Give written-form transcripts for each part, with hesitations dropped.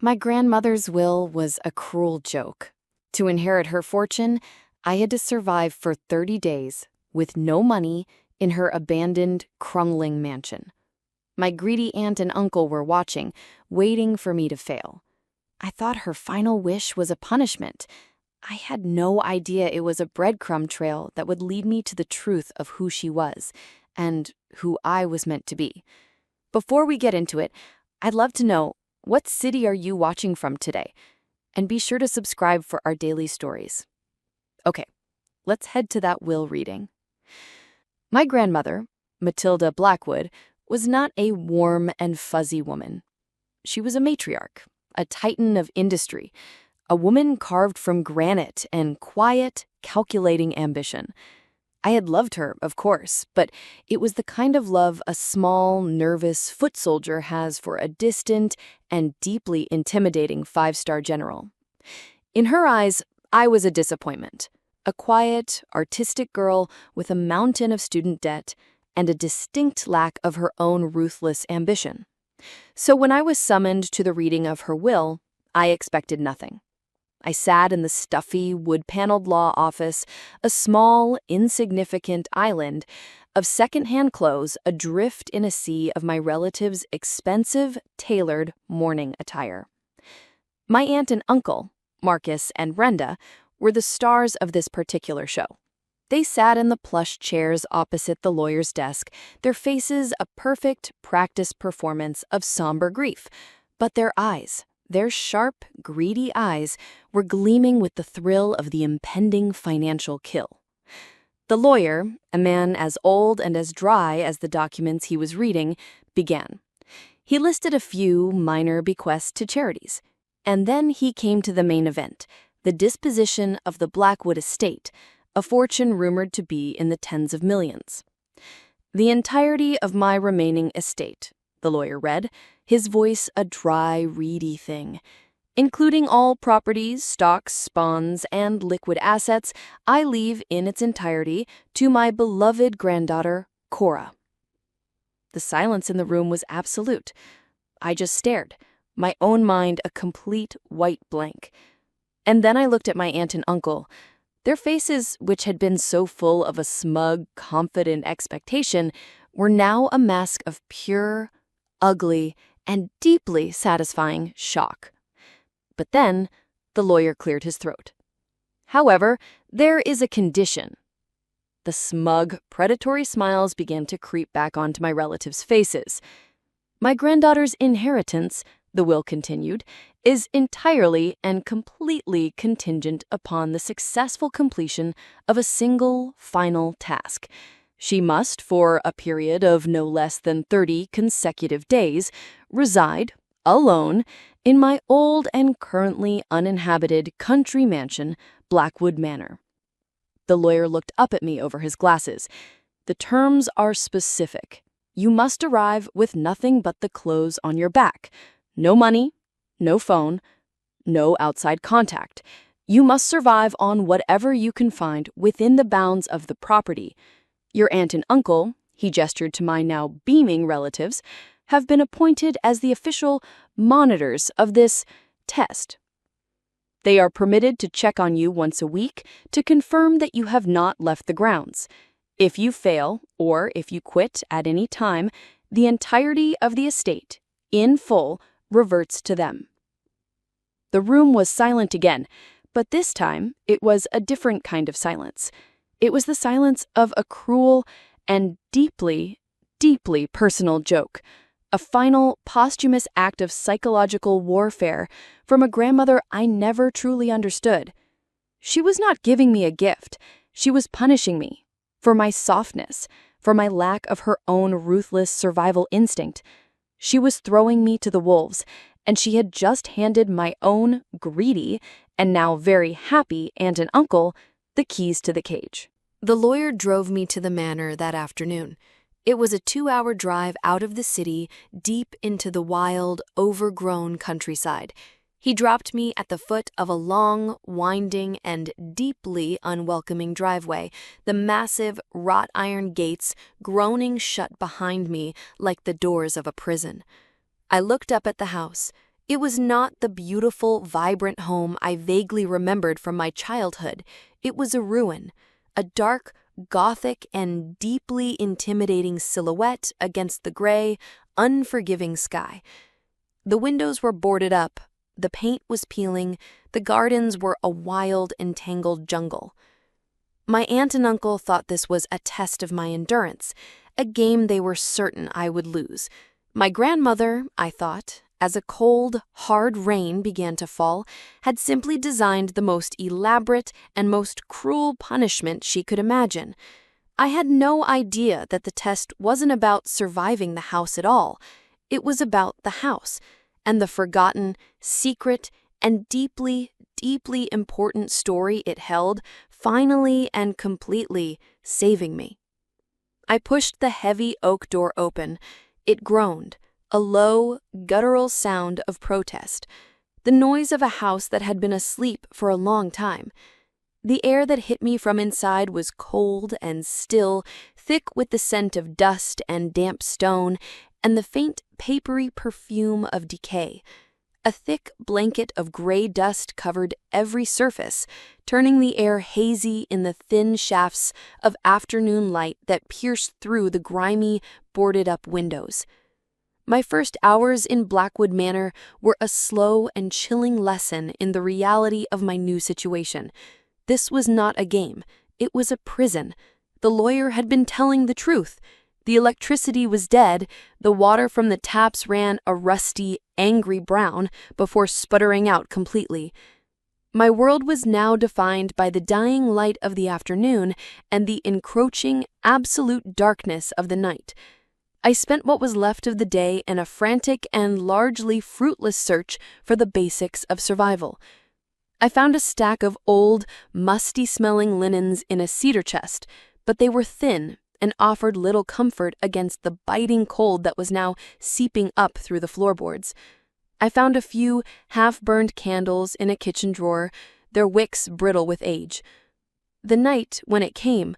My grandmother's will was a cruel joke. To inherit her fortune, I had to survive for 30 days with no money in her abandoned, crumbling mansion. My greedy aunt and uncle were watching, waiting for me to fail. I thought her final wish was a punishment. I had no idea it was a breadcrumb trail that would lead me to the truth of who she was and who I was meant to be. Before we get into it, I'd love to know, what city are you watching from today? And be sure to subscribe for our daily stories. Okay, let's head to that will reading. My grandmother, Matilda Blackwood, was not a warm and fuzzy woman. She was a matriarch, a titan of industry, a woman carved from granite and quiet, calculating ambition. I had loved her, of course, but it was the kind of love a small, nervous foot soldier has for a distant and deeply intimidating five-star general. In her eyes, I was a disappointment, a quiet, artistic girl with a mountain of student debt and a distinct lack of her own ruthless ambition. So when I was summoned to the reading of her will, I expected nothing. I sat in the stuffy, wood-paneled law office, a small, insignificant island of second-hand clothes adrift in a sea of my relatives' expensive, tailored mourning attire. My aunt and uncle, Marcus and Brenda, were the stars of this particular show. They sat in the plush chairs opposite the lawyer's desk, their faces a perfect practice performance of somber grief, but their eyes, their sharp, greedy eyes, were gleaming with the thrill of the impending financial kill. The lawyer, a man as old and as dry as the documents he was reading, began. He listed a few minor bequests to charities, and then he came to the main event, the disposition of the Blackwood estate, a fortune rumored to be in the tens of millions. The entirety of my remaining estate, the lawyer read, his voice a dry, reedy thing. Including all properties, stocks, bonds, and liquid assets, I leave in its entirety to my beloved granddaughter, Cora. The silence in the room was absolute. I just stared, my own mind a complete white blank. And then I looked at my aunt and uncle. Their faces, which had been so full of a smug, confident expectation, were now a mask of pure, ugly, and deeply satisfying shock. But then, the lawyer cleared his throat. However, there is a condition. The smug, predatory smiles began to creep back onto my relatives' faces. My granddaughter's inheritance, the will continued, is entirely and completely contingent upon the successful completion of a single, final task. She must, for a period of no less than 30 consecutive days, reside, alone, in my old and currently uninhabited country mansion, Blackwood Manor. The lawyer looked up at me over his glasses. The terms are specific. You must arrive with nothing but the clothes on your back. No money, no phone, no outside contact. You must survive on whatever you can find within the bounds of the property. Your aunt and uncle, he gestured to my now beaming relatives, have been appointed as the official monitors of this test. They are permitted to check on you once a week to confirm that you have not left the grounds. If you fail, or if you quit at any time, the entirety of the estate, in full, reverts to them. The room was silent again, but this time it was a different kind of silence. It was the silence of a cruel and deeply, deeply personal joke, a final, posthumous act of psychological warfare from a grandmother I never truly understood. She was not giving me a gift. She was punishing me for my softness, for my lack of her own ruthless survival instinct. She was throwing me to the wolves, and she had just handed my own greedy and now very happy aunt and uncle the keys to the cage. The lawyer drove me to the manor that afternoon. It was a 2-hour drive out of the city, deep into the wild, overgrown countryside. He dropped me at the foot of a long, winding, and deeply unwelcoming driveway, the massive wrought iron gates groaning shut behind me like the doors of a prison. I looked up at the house. It was not the beautiful, vibrant home I vaguely remembered from my childhood. It was a ruin, a dark, gothic, and deeply intimidating silhouette against the gray, unforgiving sky. The windows were boarded up, the paint was peeling, the gardens were a wild and tangled jungle. My aunt and uncle thought this was a test of my endurance, a game they were certain I would lose. My grandmother, I thought, as a cold, hard rain began to fall, had simply designed the most elaborate and most cruel punishment she could imagine. I had no idea that the test wasn't about surviving the house at all. It was about the house, and the forgotten, secret, and deeply, deeply important story it held, finally and completely saving me. I pushed the heavy oak door open. It groaned, a low, guttural sound of protest, the noise of a house that had been asleep for a long time. The air that hit me from inside was cold and still, thick with the scent of dust and damp stone, and the faint, papery perfume of decay. A thick blanket of gray dust covered every surface, turning the air hazy in the thin shafts of afternoon light that pierced through the grimy, boarded-up windows. My first hours in Blackwood Manor were a slow and chilling lesson in the reality of my new situation. This was not a game. It was a prison. The lawyer had been telling the truth. The electricity was dead, the water from the taps ran a rusty, angry brown before sputtering out completely. My world was now defined by the dying light of the afternoon and the encroaching, absolute darkness of the night. I spent what was left of the day in a frantic and largely fruitless search for the basics of survival. I found a stack of old, musty-smelling linens in a cedar chest, but they were thin and offered little comfort against the biting cold that was now seeping up through the floorboards. I found a few half-burned candles in a kitchen drawer, their wicks brittle with age. The night, when it came,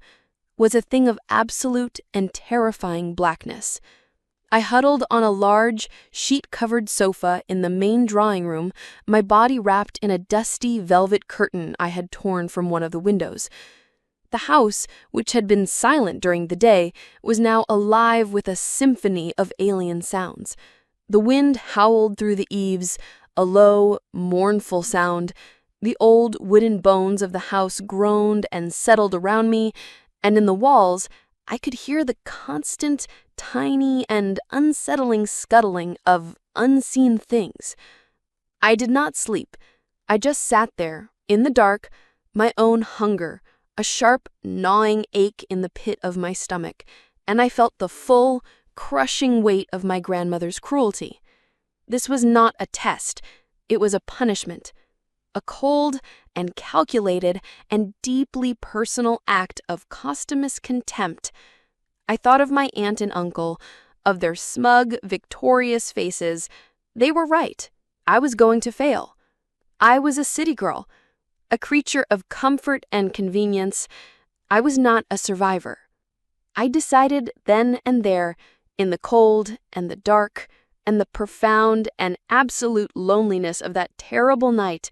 was a thing of absolute and terrifying blackness. I huddled on a large, sheet-covered sofa in the main drawing room, my body wrapped in a dusty velvet curtain I had torn from one of the windows. The house, which had been silent during the day, was now alive with a symphony of alien sounds. The wind howled through the eaves, a low, mournful sound. The old wooden bones of the house groaned and settled around me, and in the walls I could hear the constant, tiny, and unsettling scuttling of unseen things. I did not sleep. I just sat there, in the dark, my own hunger, a sharp, gnawing ache in the pit of my stomach, and I felt the full, crushing weight of my grandmother's cruelty. This was not a test. It was a punishment. A cold and calculated and deeply personal act of customous contempt. I thought of my aunt and uncle, of their smug, victorious faces. They were right. I was going to fail. I was a city girl, a creature of comfort and convenience. I was not a survivor. I decided then and there, in the cold and the dark and the profound and absolute loneliness of that terrible night,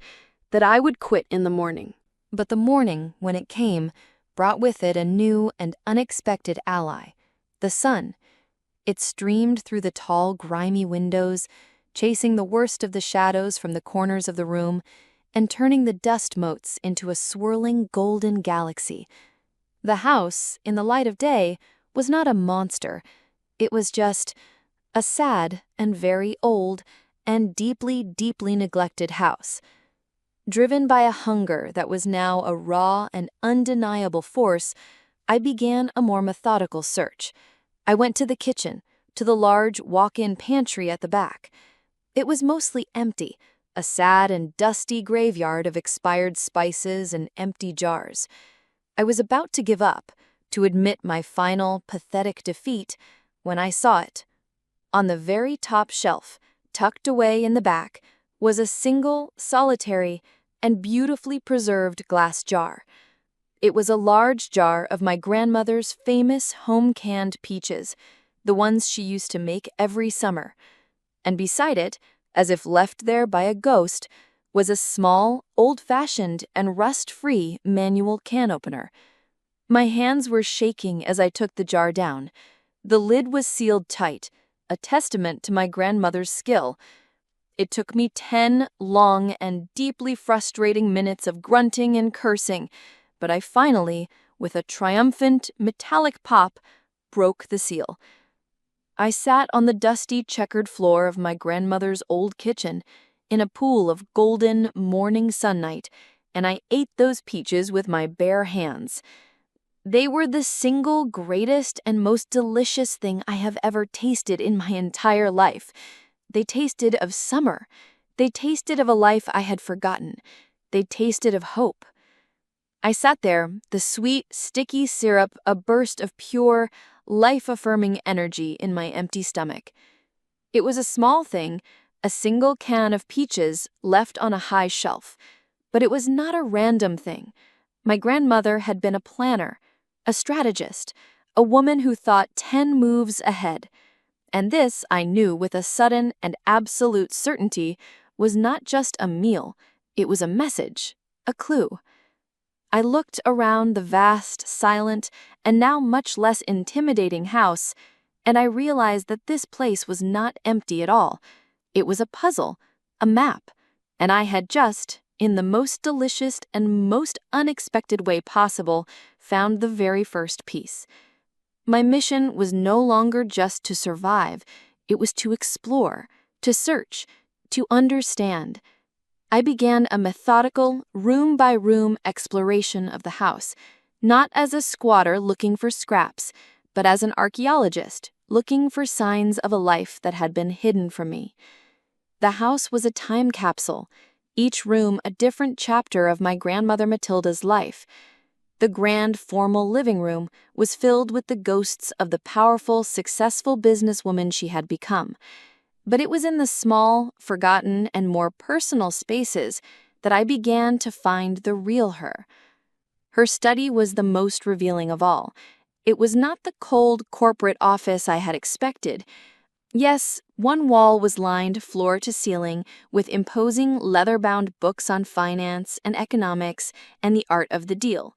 that I would quit in the morning. But the morning, when it came, brought with it a new and unexpected ally, the sun. It streamed through the tall, grimy windows, chasing the worst of the shadows from the corners of the room, and turning the dust motes into a swirling golden galaxy. The house, in the light of day, was not a monster. It was just a sad and very old and deeply, deeply neglected house. Driven by a hunger that was now a raw and undeniable force, I began a more methodical search. I went to the kitchen, to the large walk-in pantry at the back. It was mostly empty, a sad and dusty graveyard of expired spices and empty jars. I was about to give up, to admit my final, pathetic defeat, when I saw it. On the very top shelf, tucked away in the back, was a single, solitary, and beautifully preserved glass jar. It was a large jar of my grandmother's famous home-canned peaches, the ones she used to make every summer. And beside it, as if left there by a ghost, was a small, old-fashioned, and rust-free manual can opener. My hands were shaking as I took the jar down. The lid was sealed tight, a testament to my grandmother's skill. It took me 10 long and deeply frustrating minutes of grunting and cursing, but I finally, with a triumphant, metallic pop, broke the seal. I sat on the dusty, checkered floor of my grandmother's old kitchen, in a pool of golden, morning sunlight, and I ate those peaches with my bare hands. They were the single greatest and most delicious thing I have ever tasted in my entire life. They tasted of summer. They tasted of a life I had forgotten. They tasted of hope. I sat there, the sweet, sticky syrup a burst of pure, life-affirming energy in my empty stomach. It was a small thing, a single can of peaches left on a high shelf. But it was not a random thing. My grandmother had been a planner, a strategist, a woman who thought 10 moves ahead. And this, I knew with a sudden and absolute certainty, was not just a meal, it was a message, a clue. I looked around the vast, silent, and now much less intimidating house, and I realized that this place was not empty at all. It was a puzzle, a map, and I had just, in the most delicious and most unexpected way possible, found the very first piece. My mission was no longer just to survive, it was to explore, to search, to understand. I began a methodical, room-by-room exploration of the house, not as a squatter looking for scraps, but as an archaeologist looking for signs of a life that had been hidden from me. The house was a time capsule, each room a different chapter of my grandmother Matilda's life. The grand, formal living room was filled with the ghosts of the powerful, successful businesswoman she had become. But it was in the small, forgotten, and more personal spaces that I began to find the real her. Her study was the most revealing of all. It was not the cold corporate office I had expected. Yes, one wall was lined floor to ceiling with imposing leather-bound books on finance and economics and the art of the deal.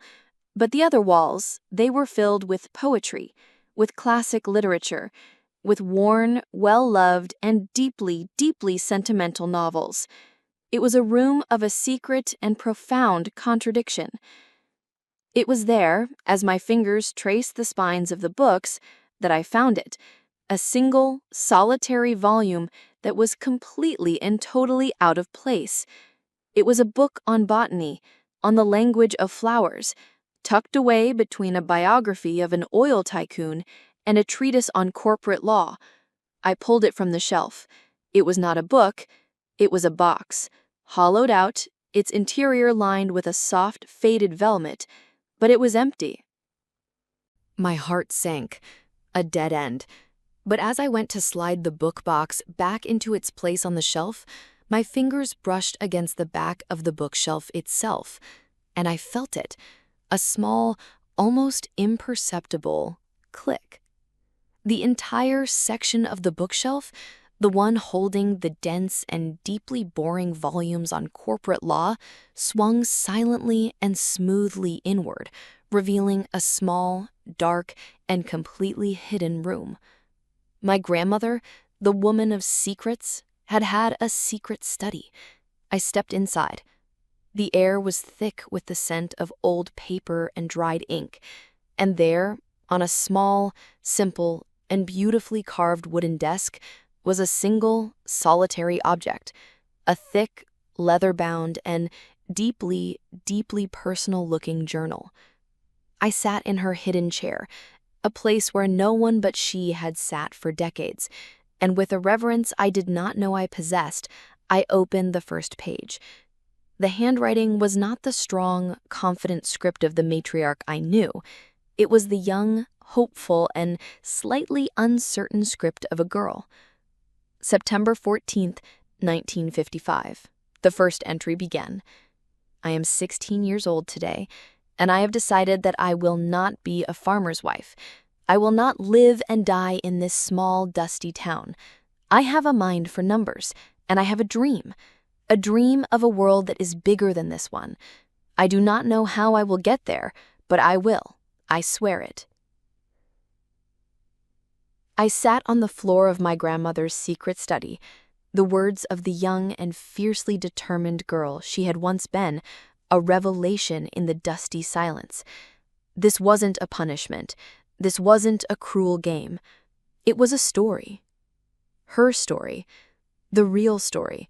But the other walls, they were filled with poetry, with classic literature, with worn, well-loved, and deeply, deeply sentimental novels. It was a room of a secret and profound contradiction. It was there, as my fingers traced the spines of the books, that I found it, a single, solitary volume that was completely and totally out of place. It was a book on botany, on the language of flowers, tucked away between a biography of an oil tycoon and a treatise on corporate law. I pulled it from the shelf. It was not a book, it was a box, hollowed out, its interior lined with a soft, faded velvet, but it was empty. My heart sank, a dead end. But as I went to slide the book box back into its place on the shelf, my fingers brushed against the back of the bookshelf itself, and I felt it, a small, almost imperceptible click. The entire section of the bookshelf, the one holding the dense and deeply boring volumes on corporate law, swung silently and smoothly inward, revealing a small, dark, and completely hidden room. My grandmother, the woman of secrets, had had a secret study. I stepped inside. The air was thick with the scent of old paper and dried ink, and there, on a small, simple, and beautifully carved wooden desk, was a single, solitary object, a thick, leather-bound, and deeply, deeply personal-looking journal. I sat in her hidden chair, a place where no one but she had sat for decades, and with a reverence I did not know I possessed, I opened the first page. The handwriting was not the strong, confident script of the matriarch I knew. It was the young, hopeful, and slightly uncertain script of a girl. September 14th, 1955. The first entry began. I am 16 years old today, and I have decided that I will not be a farmer's wife. I will not live and die in this small, dusty town. I have a mind for numbers, And I have a dream of a world that is bigger than this one. I do not know how I will get there, but I will. I swear it. I sat on the floor of my grandmother's secret study, the words of the young and fiercely determined girl she had once been, a revelation in the dusty silence. This wasn't a punishment. This wasn't a cruel game. It was a story. Her story. The real story.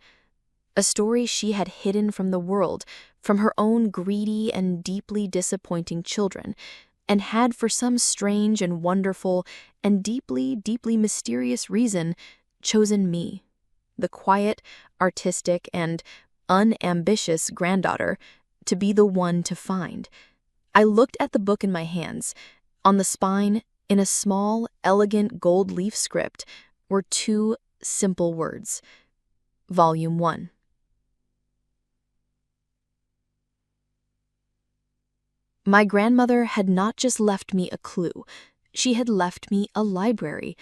A story she had hidden from the world, from her own greedy and deeply disappointing children, and had for some strange and wonderful and deeply, deeply mysterious reason chosen me, the quiet, artistic, and unambitious granddaughter, to be the one to find. I looked at the book in my hands. On the spine, in a small, elegant gold leaf script, were two simple words. Volume 1. My grandmother had not just left me a clue, she had left me a library,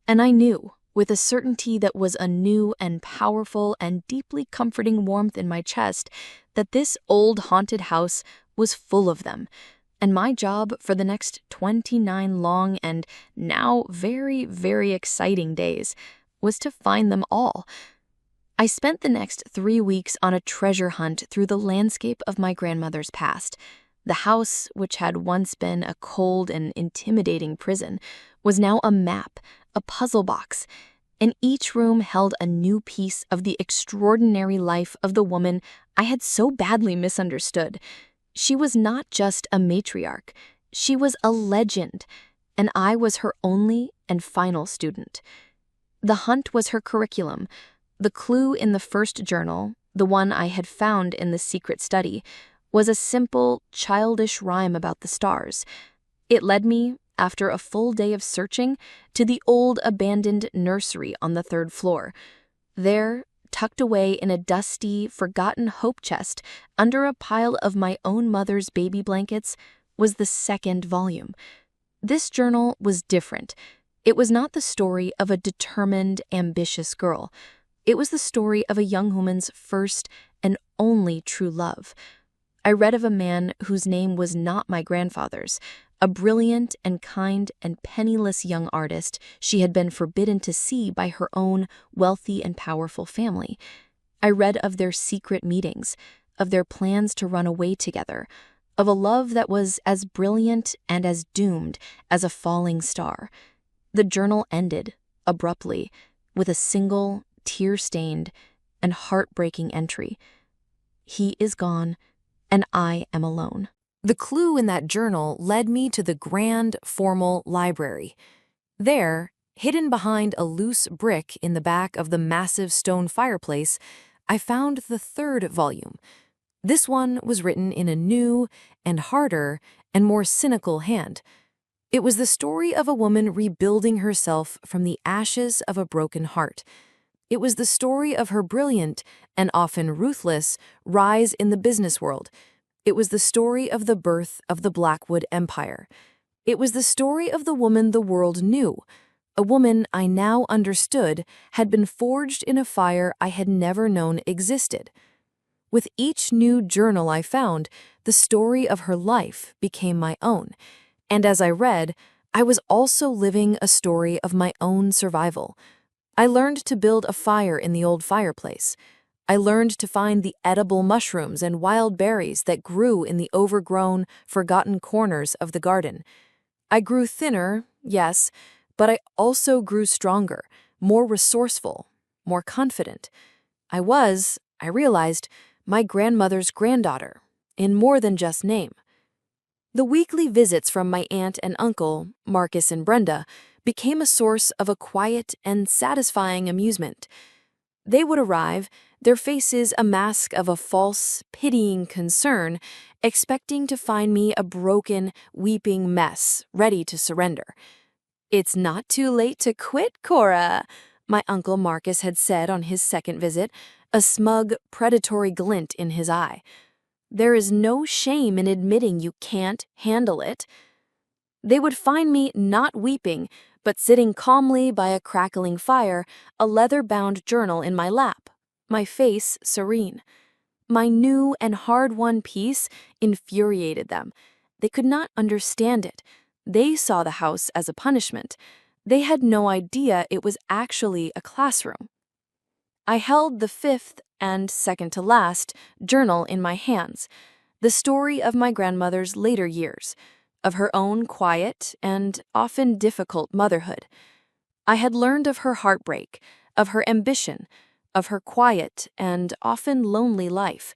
and I knew, with a certainty that was a new and powerful and deeply comforting warmth in my chest, that this old haunted house was full of them, and my job for the next 29 long and now very, very exciting days was to find them all. I spent the next 3 weeks on a treasure hunt through the landscape of my grandmother's past. The house, which had once been a cold and intimidating prison, was now a map, a puzzle box, and each room held a new piece of the extraordinary life of the woman I had so badly misunderstood. She was not just a matriarch, she was a legend, and I was her only and final student. The hunt was her curriculum. The clue in the first journal, the one I had found in the secret study, was a simple, childish rhyme about the stars. It led me, after a full day of searching, to the old abandoned nursery on the 3rd floor. There, tucked away in a dusty, forgotten hope chest under a pile of my own mother's baby blankets, was the 2nd volume. This journal was different. It was not the story of a determined, ambitious girl. It was the story of a young woman's first and only true love. I read of a man whose name was not my grandfather's, a brilliant and kind and penniless young artist she had been forbidden to see by her own wealthy and powerful family. I read of their secret meetings, of their plans to run away together, of a love that was as brilliant and as doomed as a falling star. The journal ended, abruptly, with a single, tear-stained, and heartbreaking entry. He is gone, and I am alone. The clue in that journal led me to the grand, formal library. There, hidden behind a loose brick in the back of the massive stone fireplace, I found the 3rd volume. This one was written in a new and harder and more cynical hand. It was the story of a woman rebuilding herself from the ashes of a broken heart. It was the story of her brilliant and often ruthless rise in the business world. It was the story of the birth of the Blackwood Empire. It was the story of the woman the world knew, a woman I now understood had been forged in a fire I had never known existed. With each new journal I found, the story of her life became my own, and as I read, I was also living a story of my own survival. I learned to build a fire in the old fireplace. I learned to find the edible mushrooms and wild berries that grew in the overgrown, forgotten corners of the garden. I grew thinner, yes, but I also grew stronger, more resourceful, more confident. I realized, my grandmother's granddaughter, in more than just name. The weekly visits from my aunt and uncle, Marcus and Brenda, became a source of a quiet and satisfying amusement. They would arrive, their faces a mask of a false, pitying concern, expecting to find me a broken, weeping mess, ready to surrender. "It's not too late to quit, Cora," my Uncle Marcus had said on his 2nd visit, a smug, predatory glint in his eye. "There is no shame in admitting you can't handle it." They would find me not weeping, but sitting calmly by a crackling fire, a leather-bound journal in my lap, my face serene. My new and hard-won peace infuriated them. They could not understand it. They saw the house as a punishment. They had no idea it was actually a classroom. I held the fifth and second to last journal in my hands, the story of my grandmother's later years, of her own quiet and often difficult motherhood. I had learned of her heartbreak, of her ambition, of her quiet and often lonely life.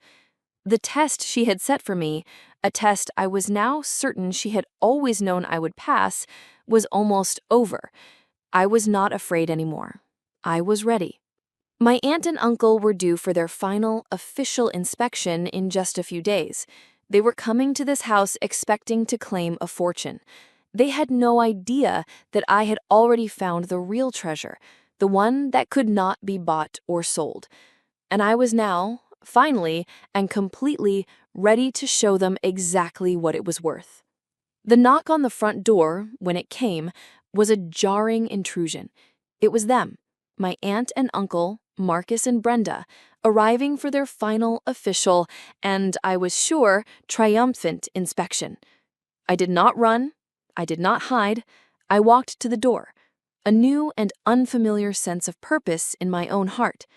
The test she had set for me, a test I was now certain she had always known I would pass, was almost over. I was not afraid anymore. I was ready. My aunt and uncle were due for their final official inspection in just a few days. They were coming to this house expecting to claim a fortune. They had no idea that I had already found the real treasure, the one that could not be bought or sold. And I was now, finally and completely, ready to show them exactly what it was worth. The knock on the front door, when it came, was a jarring intrusion. It was them, my aunt and uncle, Marcus and Brenda, arriving for their final official and, I was sure, triumphant inspection. I did not run. I did not hide. I walked to the door, a new and unfamiliar sense of purpose in my own heart.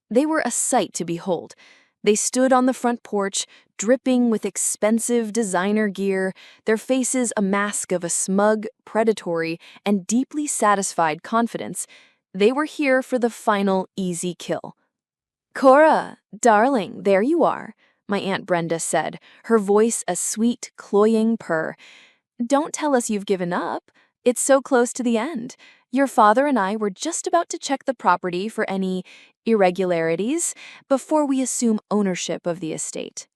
They were a sight to behold. They stood on the front porch, dripping with expensive designer gear, their faces a mask of a smug, predatory, and deeply satisfied confidence. They were here for the final easy kill. "Cora, darling, there you are," my Aunt Brenda said, her voice a sweet, cloying purr. "Don't tell us you've given up. It's so close to the end. Your father and I were just about to check the property for any irregularities before we assume ownership of the estate."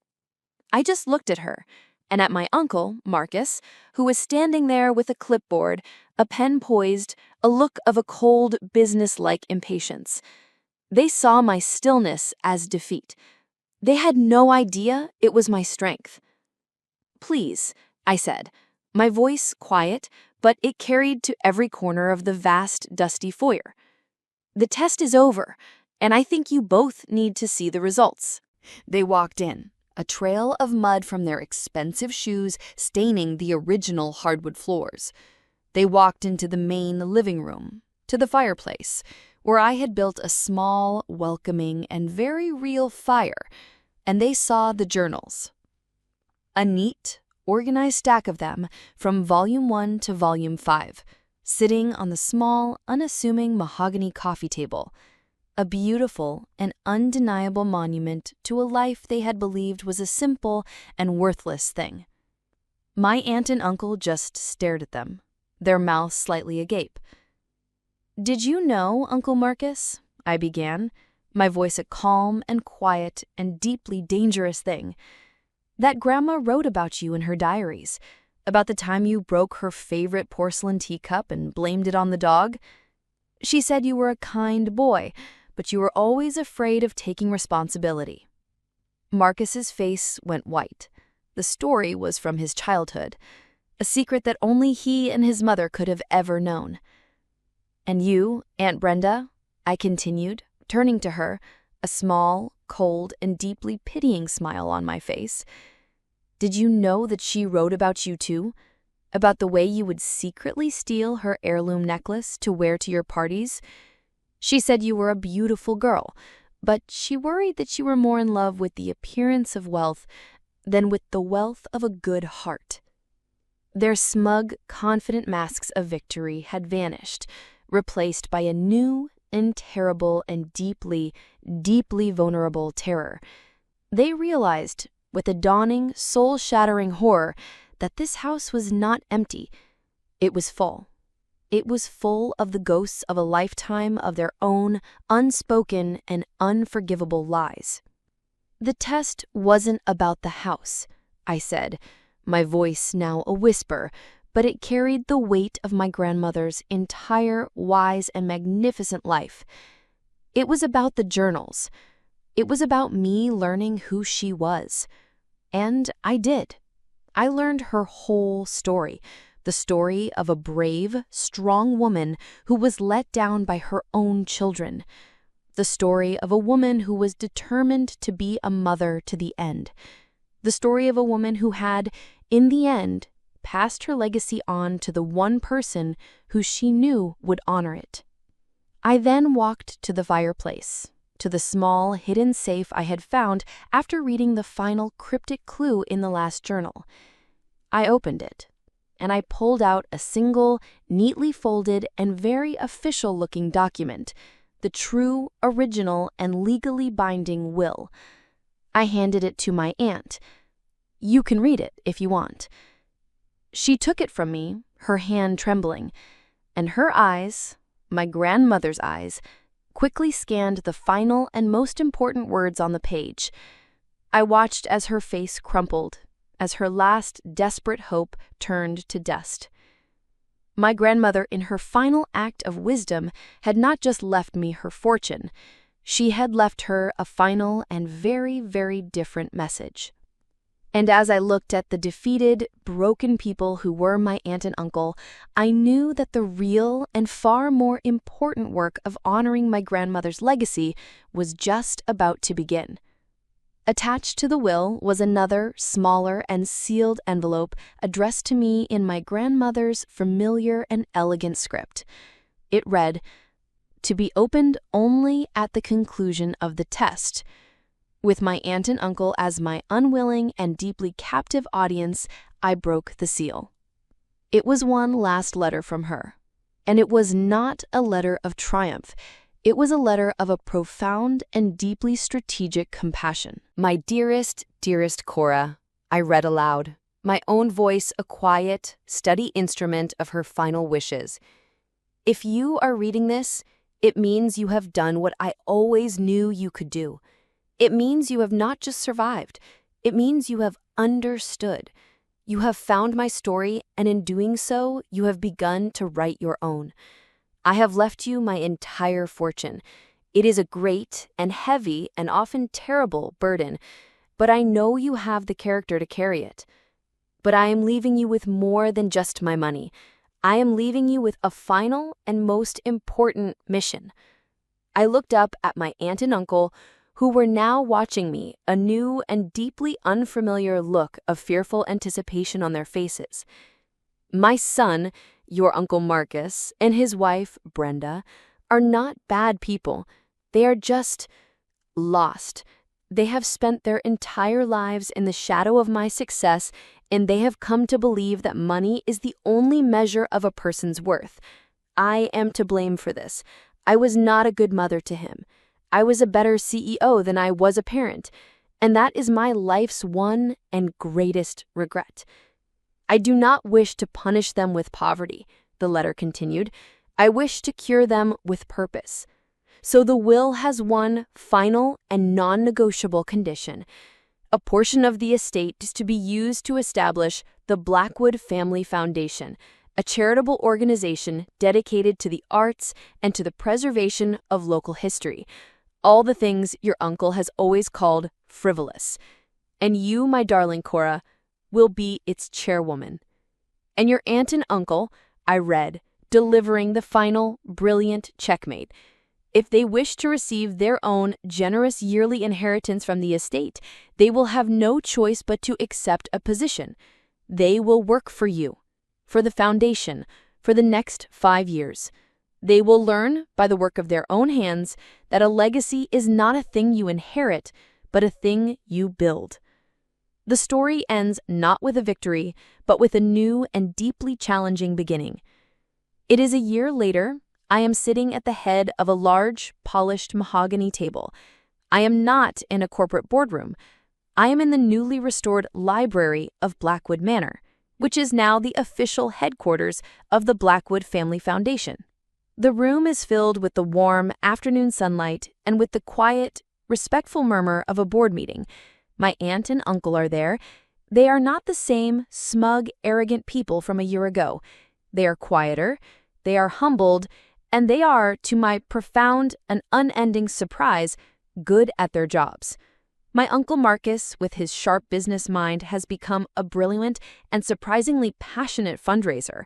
I just looked at her, and at my uncle, Marcus, who was standing there with a clipboard, a pen poised, a look of a cold, business-like impatience. They saw my stillness as defeat. They had no idea it was my strength. "Please," I said, my voice quiet, but it carried to every corner of the vast, dusty foyer. "The test is over, and I think you both need to see the results." They walked in, a trail of mud from their expensive shoes staining the original hardwood floors. They walked into the main living room, to the fireplace, where I had built a small, welcoming, and very real fire, and they saw the journals. A neat, organized stack of them from Volume 1 to Volume 5, sitting on the small, unassuming mahogany coffee table, a beautiful and undeniable monument to a life they had believed was a simple and worthless thing. My aunt and uncle just stared at them, their mouths slightly agape. "Did you know, Uncle Marcus," I began, my voice a calm and quiet and deeply dangerous thing, "that Grandma wrote about you in her diaries, about the time you broke her favorite porcelain teacup and blamed it on the dog? She said you were a kind boy, but you were always afraid of taking responsibility." Marcus's face went white. The story was from his childhood, a secret that only he and his mother could have ever known. "And you, Aunt Brenda," I continued, turning to her, a small, cold, and deeply pitying smile on my face. "Did you know that she wrote about you too? About the way you would secretly steal her heirloom necklace to wear to your parties? She said you were a beautiful girl, but she worried that you were more in love with the appearance of wealth than with the wealth of a good heart." Their smug, confident masks of victory had vanished, replaced by a new and terrible and deeply, deeply vulnerable terror. They realized, with a dawning, soul-shattering horror, that this house was not empty. It was full. It was full of the ghosts of a lifetime of their own unspoken and unforgivable lies. "The test wasn't about the house," I said, my voice now a whisper, but it carried the weight of my grandmother's entire wise and magnificent life. "It was about the journals. It was about me learning who she was. And I did. I learned her whole story, the story of a brave, strong woman who was let down by her own children. The story of a woman who was determined to be a mother to the end. The story of a woman who had, in the end, passed her legacy on to the one person who she knew would honor it. I then walked to the fireplace, to the small, hidden safe I had found after reading the final cryptic clue in the last journal. I opened it, and I pulled out a single, neatly folded, and very official-looking document, the true, original, and legally binding will. I handed it to my aunt. You can read it if you want. She took it from me, her hand trembling, and her eyes, my grandmother's eyes, quickly scanned the final and most important words on the page. I watched as her face crumpled, as her last desperate hope turned to dust. My grandmother, in her final act of wisdom, had not just left me her fortune. She had left her a final and very, very different message. And as I looked at the defeated, broken people who were my aunt and uncle, I knew that the real and far more important work of honoring my grandmother's legacy was just about to begin. Attached to the will was another, smaller, and sealed envelope addressed to me in my grandmother's familiar and elegant script. It read, "To be opened only at the conclusion of the test." With my aunt and uncle as my unwilling and deeply captive audience, I broke the seal. It was one last letter from her, and it was not a letter of triumph. It was a letter of a profound and deeply strategic compassion. "My dearest, dearest Cora," I read aloud, my own voice a quiet, steady instrument of her final wishes. "If you are reading this, it means you have done what I always knew you could do. It means you have not just survived. It means you have understood. You have found my story, and in doing so, you have begun to write your own. I have left you my entire fortune. It is a great and heavy and often terrible burden, but I know you have the character to carry it. But I am leaving you with more than just my money. I am leaving you with a final and most important mission." I looked up at my aunt and uncle, who were now watching me, a new and deeply unfamiliar look of fearful anticipation on their faces. "My son, your Uncle Marcus, and his wife, Brenda, are not bad people. They are just lost. They have spent their entire lives in the shadow of my success, and they have come to believe that money is the only measure of a person's worth. I am to blame for this. I was not a good mother to him. I was a better CEO than I was a parent, and that is my life's one and greatest regret. I do not wish to punish them with poverty," the letter continued. "I wish to cure them with purpose. So the will has one final and non-negotiable condition. A portion of the estate is to be used to establish the Blackwood Family Foundation, a charitable organization dedicated to the arts and to the preservation of local history. All the things your uncle has always called frivolous. And you, my darling Cora, will be its chairwoman. And your aunt and uncle," I read, delivering the final, brilliant checkmate. "If they wish to receive their own generous yearly inheritance from the estate, they will have no choice but to accept a position. They will work for you, for the foundation, for the next 5 years. They will learn, by the work of their own hands, that a legacy is not a thing you inherit, but a thing you build." The story ends not with a victory, but with a new and deeply challenging beginning. It is a year later. I am sitting at the head of a large, polished mahogany table. I am not in a corporate boardroom. I am in the newly restored library of Blackwood Manor, which is now the official headquarters of the Blackwood Family Foundation. The room is filled with the warm afternoon sunlight and with the quiet, respectful murmur of a board meeting. My aunt and uncle are there. They are not the same smug, arrogant people from a year ago. They are quieter, they are humbled, and they are, to my profound and unending surprise, good at their jobs. My Uncle Marcus, with his sharp business mind, has become a brilliant and surprisingly passionate fundraiser.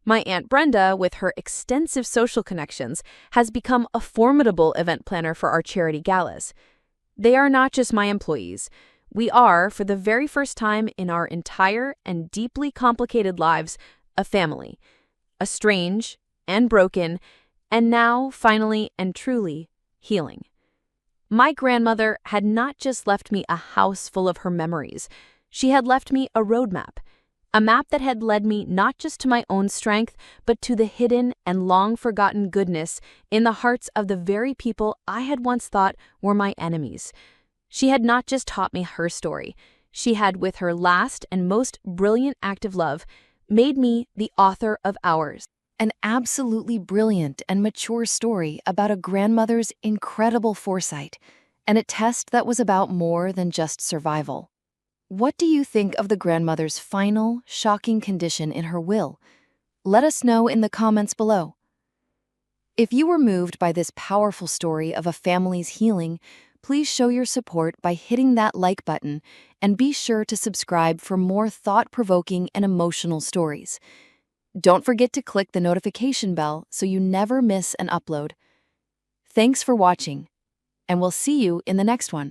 My Aunt Brenda, with her extensive social connections, has become a formidable event planner for our charity galas. They are not just my employees. We are, for the very first time in our entire and deeply complicated lives, a family. A strange and broken, and now, finally and truly, healing. My grandmother had not just left me a house full of her memories. She had left me a roadmap. A map that had led me not just to my own strength, but to the hidden and long-forgotten goodness in the hearts of the very people I had once thought were my enemies. She had not just taught me her story. She had, with her last and most brilliant act of love, made me the author of ours. An absolutely brilliant and mature story about a grandmother's incredible foresight, and a test that was about more than just survival. What do you think of the grandmother's final, shocking condition in her will? Let us know in the comments below. If you were moved by this powerful story of a family's healing, please show your support by hitting that like button and be sure to subscribe for more thought-provoking and emotional stories. Don't forget to click the notification bell so you never miss an upload. Thanks for watching, and we'll see you in the next one.